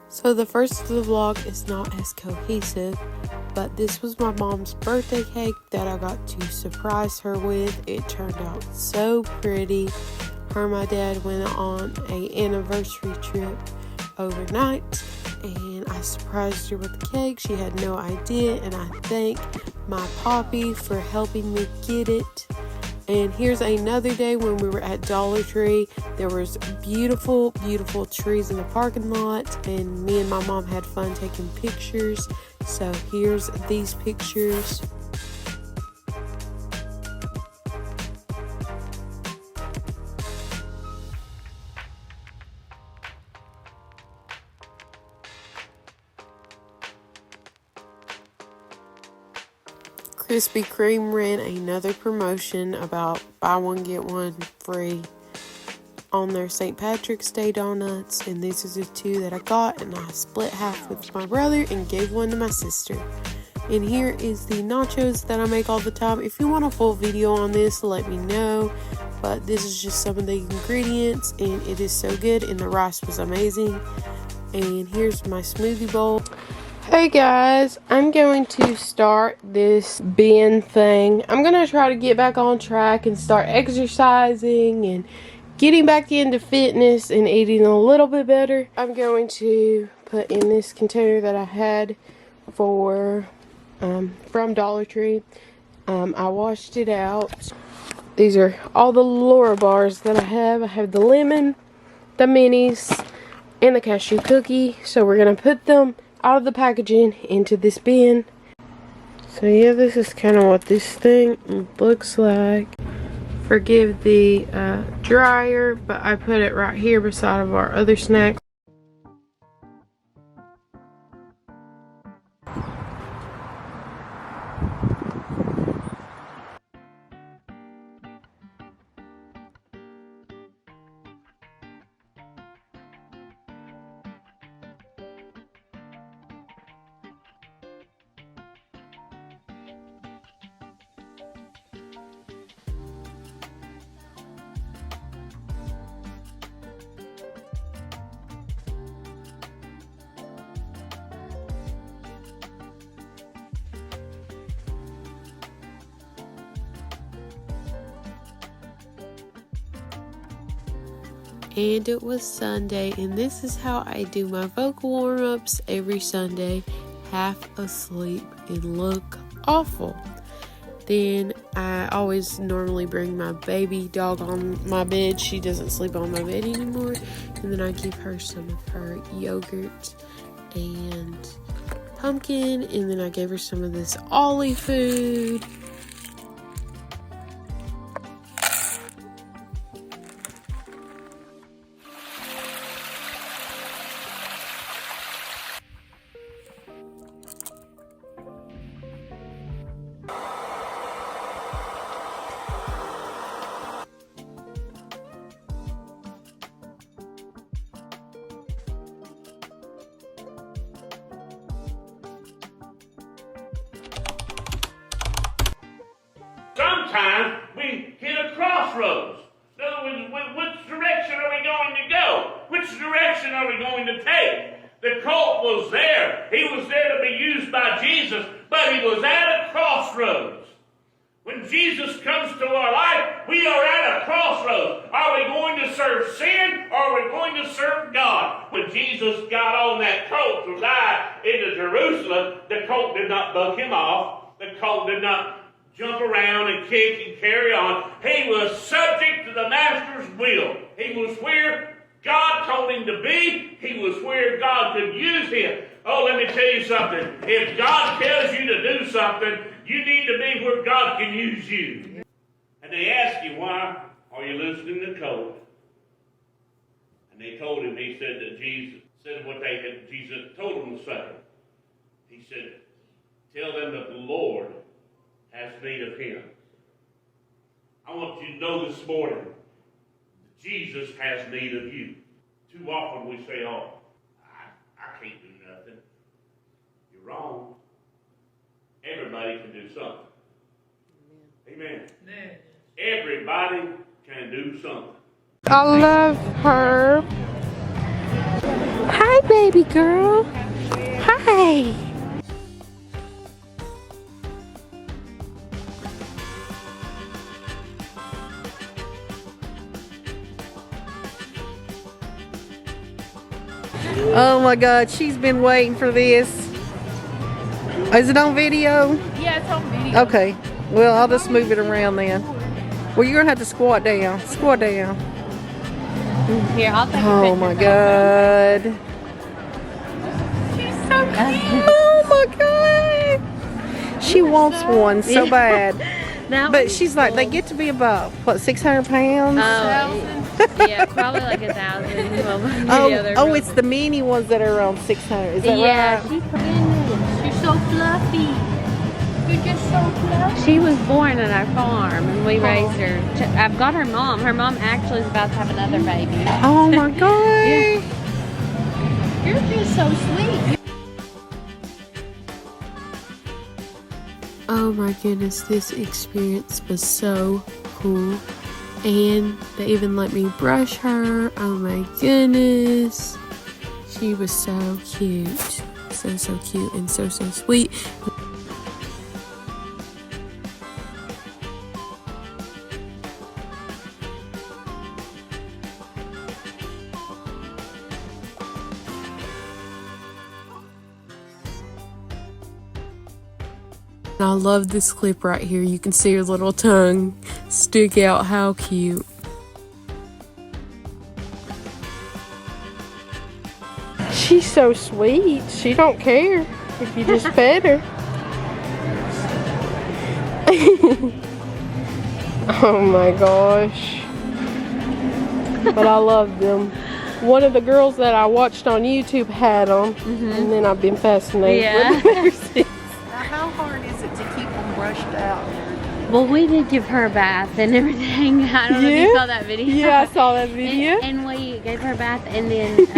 So the first of the vlog is not as cohesive, but this was my mom's birthday cake that I got to surprise her with. It turned out so pretty. Her and my dad went on an anniversary trip overnight, and I surprised her with the cake. She had no idea, and I thank my poppy for helping me get it. And here's another day when we were at Dollar Tree. There was beautiful, beautiful trees in the parking lot, and me and my mom had fun taking pictures. So here's these pictures. Krispy Kreme ran another promotion about buy one get one free on their St. Patrick's Day donuts, and these are the two that I got, and I split half with my brother and gave one to my sister. And here is the nachos that I make all the time. If you want a full video on this, let me know, but this is just some of the ingredients, and it is so good, and the rice was amazing. And here's my smoothie bowl. Hey guys, I'm going to start this bin thing. I'm going to try to get back on track and start exercising and getting back into fitness and eating a little bit better. I'm going to put in this container that I had from Dollar Tree. I washed it out. These are all the Laura bars that I have. I have the lemon, the minis, and the cashew cookie. So we're going to put them out of the packaging into this bin. So yeah, this is kind of what this thing looks like. Forgive the dryer, but I put it right here beside of our other snacks. And it was Sunday, and this is how I do my vocal warm-ups every Sunday, half asleep and look awful. Then I always normally bring my baby dog on my bed. She doesn't sleep on my bed anymore. And then I give her some of her yogurt and pumpkin, and then I gave her some of this Ollie food. Sometimes we hit a crossroads. In other words, which direction are we going to go? Which direction are we going to take? The colt was there. He was there to be used by Jesus, but he was at a crossroads. When Jesus comes to our life, we are at a crossroads. Are we going to serve sin, or are we going to serve God? When Jesus got on that colt to ride into Jerusalem, the colt did not buck him off. The colt did not jump around and kick and carry on. He was subject to the master's will. He was where God told him to be. He was where God could use him. Oh, let me tell you something. If God tells you to do something, you need to be where God can use you. And they asked you, why are you listening to cold? And they told him, he said that Jesus said what Jesus told him to say. He said, tell them that the Lord has need of him. I want you to know this morning that Jesus has need of you. Too often we say, oh, I can't do nothing. You're wrong. Everybody can do something. Amen. Amen. Everybody can do something. I love her. Hi, baby girl. Hi. Oh my God, she's been waiting for this. Is it on video? Yeah, it's on video. Okay. Well, I'll just move it around then. Well, you're gonna have to squat down. Squat down. Here, I'll take a picture. Oh my God. She's so cute. Oh my God. She wants one so bad. But she's like, they get to be about, what, 600 pounds? Yeah, probably like 1,000. Oh, it's the mini ones that are around 600. Is that right? She's so fluffy. You're just so fluffy. She was born at our farm and we raised her. I've got her mom. Her mom actually is about to have another baby. Oh my God. Yeah. You're just so sweet. Oh my goodness, this experience was so cool. And they even let me brush her. Oh my goodness. She was so cute. So cute and so sweet. I love this clip right here. You can see her little tongue stick out. How cute. She's so sweet. She don't care if you just pet her. Oh my gosh. But I love them. One of the girls that I watched on YouTube had them, and then I've been fascinated with them ever since. How hard is it to keep them brushed out? Well, we did give her a bath and everything. I don't know if you saw that video. Yeah, I saw that video. And we gave her a bath, and then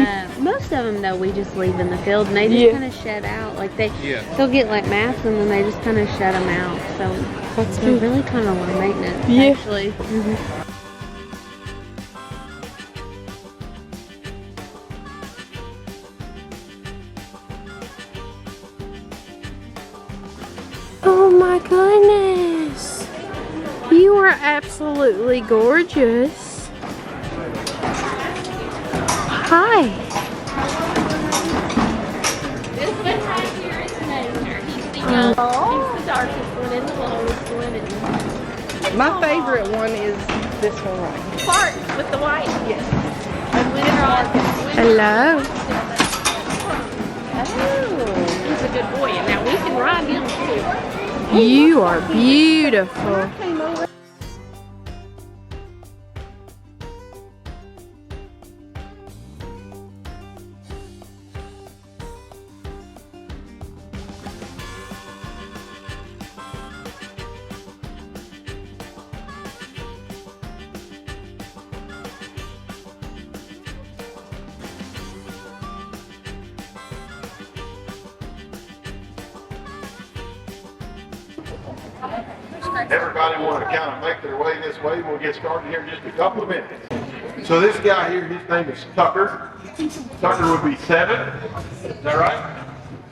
most of them though we just leave in the field, and they just kind of shed out. Like they'll get like mats, and then they just kind of shut them out. So they're really kind of low maintenance, actually. Oh my goodness. You are absolutely gorgeous. Hi. This one right here is Nature. He's the he's the darkest one and the lowest one. My favorite one is this one right here. Sparks with the white. Yes. And Hello. Oh, he's a good boy, and now we can ride him too. You are beautiful. Everybody want to kind of make their way this way. We'll get started here in just a couple of minutes. So this guy here, his name is Tucker. Tucker would be 7. Is that right?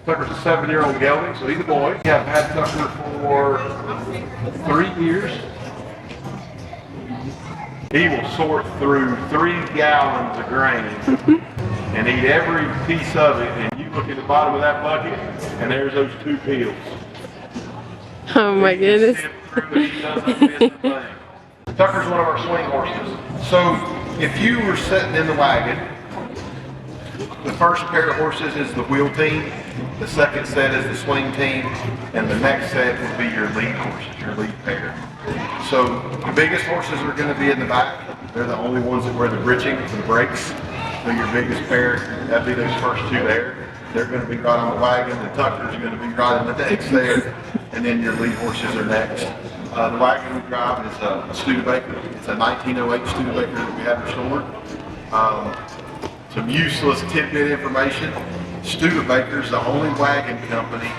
Tucker's a 7-year-old gelding, so he's a boy. I've had Tucker for 3 years. He will sort through 3 gallons of grain and eat every piece of it. And you look at the bottom of that bucket, and there's those 2 peels. Oh my goodness. Tucker's one of our swing horses. So if you were sitting in the wagon, the first pair of horses is the wheel team, the second set is the swing team, and the next set would be your lead horses, your lead pair. So the biggest horses are going to be in the back. They're the only ones that wear the bridging for the brakes. So your biggest pair, that'd be those first 2 there. They're going to be right on the wagon, and Tucker's going to be right in the next there, and then your lead horses are next. The wagon we drive is a Studebaker. It's a 1908 Studebaker that we have restored. Some useless tidbit information. Studebaker's the only wagon company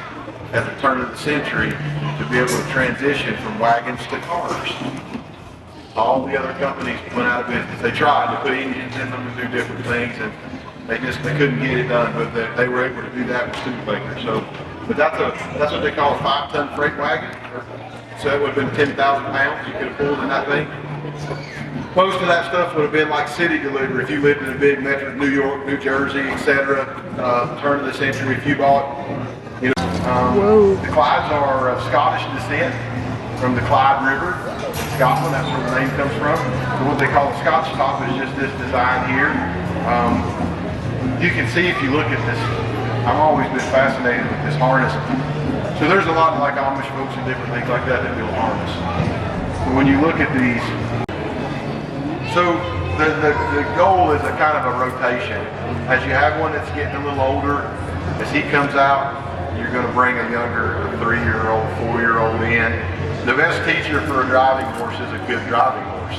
at the turn of the century to be able to transition from wagons to cars. All the other companies went out of business. They tried to put engines in them and do different things, and they couldn't get it done. But they were able to do that with Studebaker. So, but that's what they call a 5-ton freight wagon. So that would have been 10,000 pounds you could have pulled in that thing. Most of that stuff would have been like city delivery if you lived in a big metro, New York, New Jersey, etc. Turn of the century, if you bought, the Clydes are of Scottish descent from the Clyde River, Scotland. That's where the name comes from. So what they call a Scotch top is just this design here. You can see if you look at this. I've always been fascinated with this harness. So there's a lot of like Amish folks and different things like that that build harness. But when you look at these, so the goal is a kind of a rotation. As you have one that's getting a little older, as he comes out, you're going to bring a younger 3-year-old, 4-year-old in. The best teacher for a driving horse is a good driving horse.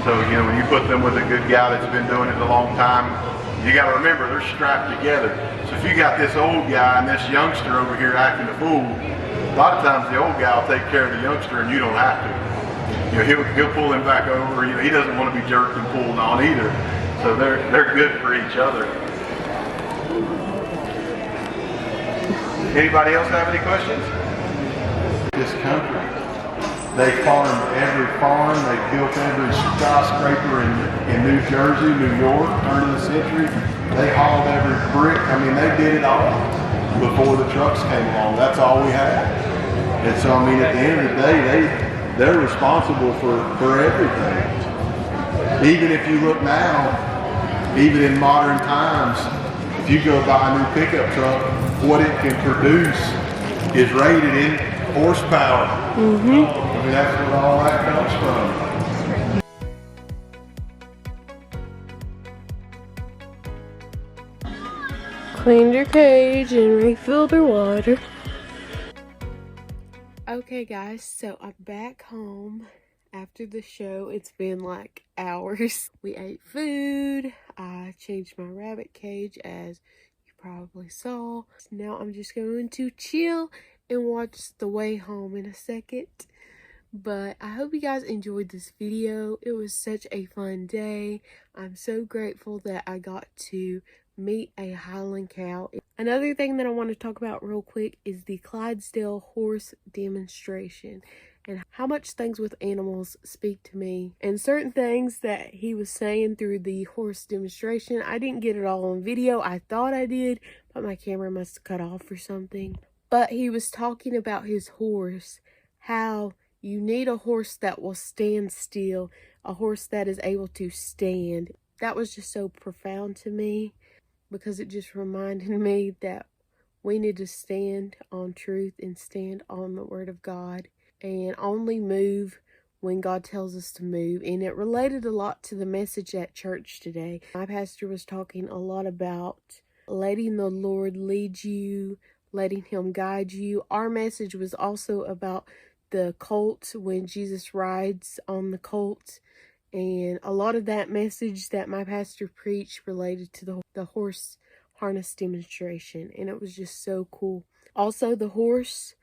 So, you know, when you put them with a good guy that's been doing it a long time, you got to remember they're strapped together. So if you got this old guy and this youngster over here acting a fool, a lot of times the old guy will take care of the youngster and you don't have to. You know, he'll pull him back over. You know, he doesn't want to be jerked and pulled on either. So they're good for each other. Anybody else have any questions? This country. They farmed every farm. They built every skyscraper in New Jersey, New York, turn of the century. They hauled every brick. I mean, they did it all before the trucks came along. That's all we had. And so, I mean, at the end of the day, they're responsible for everything. Even if you look now, even in modern times, if you go buy a new pickup truck, what it can produce is rated in horsepower. I mean, that's what all that comes from. Cleaned her cage and refilled her water. Okay guys, so I'm back home after the show. It's been like hours. We ate food. I changed my rabbit cage as you probably saw. Now I'm just going to chill and watch The Way Home in a second. But I hope you guys enjoyed this video. It was such a fun day. I'm so grateful that I got to meet a Highland cow. Another thing that I want to talk about real quick is the Clydesdale horse demonstration and how much things with animals speak to me, and certain things that he was saying through the horse demonstration. I didn't get it all on video. I thought I did, but my camera must have cut off or something. But he was talking about his horse, how you need a horse that will stand still, a horse that is able to stand. That was just so profound to me, because it just reminded me that we need to stand on truth and stand on the Word of God and only move when God tells us to move. And it related a lot to the message at church today. My pastor was talking a lot about letting the Lord lead you, letting Him guide you. Our message was also about the colt, when Jesus rides on the colt. And a lot of that message that my pastor preached related to the horse harness demonstration. And it was just so cool. Also, the horse,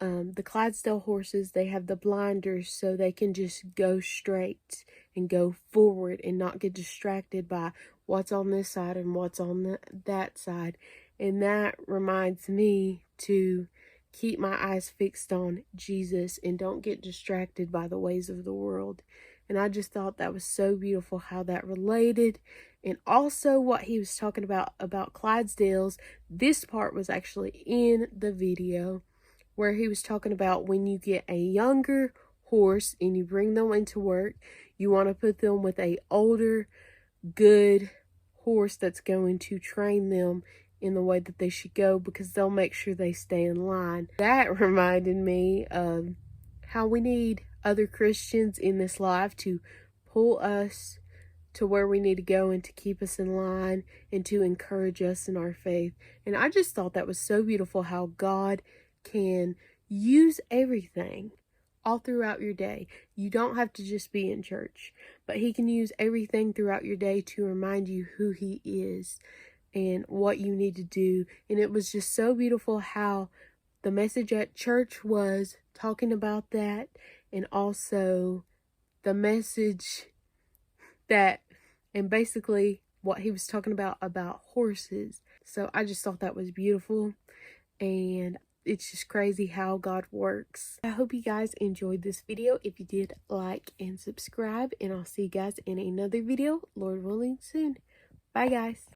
the Clydesdale horses, they have the blinders so they can just go straight and go forward and not get distracted by what's on this side and what's on that side. And that reminds me to keep my eyes fixed on Jesus and don't get distracted by the ways of the world. And I just thought that was so beautiful how that related. And also what he was talking about Clydesdales. This part was actually in the video where he was talking about when you get a younger horse and you bring them into work, you want to put them with a older, good horse that's going to train them in the way that they should go, because they'll make sure they stay in line. That reminded me of how we need other Christians in this life to pull us to where we need to go and to keep us in line and to encourage us in our faith. And I just thought that was so beautiful how God can use everything all throughout your day. You don't have to just be in church, but He can use everything throughout your day to remind you who He is and what you need to do. And it was just so beautiful how the message at church was talking about that, and also the message that, and basically what he was talking about horses. So I just thought that was beautiful, and it's just crazy how God works. I hope you guys enjoyed this video. If you did, like and subscribe, and I'll see you guys in another video, Lord willing, soon. Bye, guys.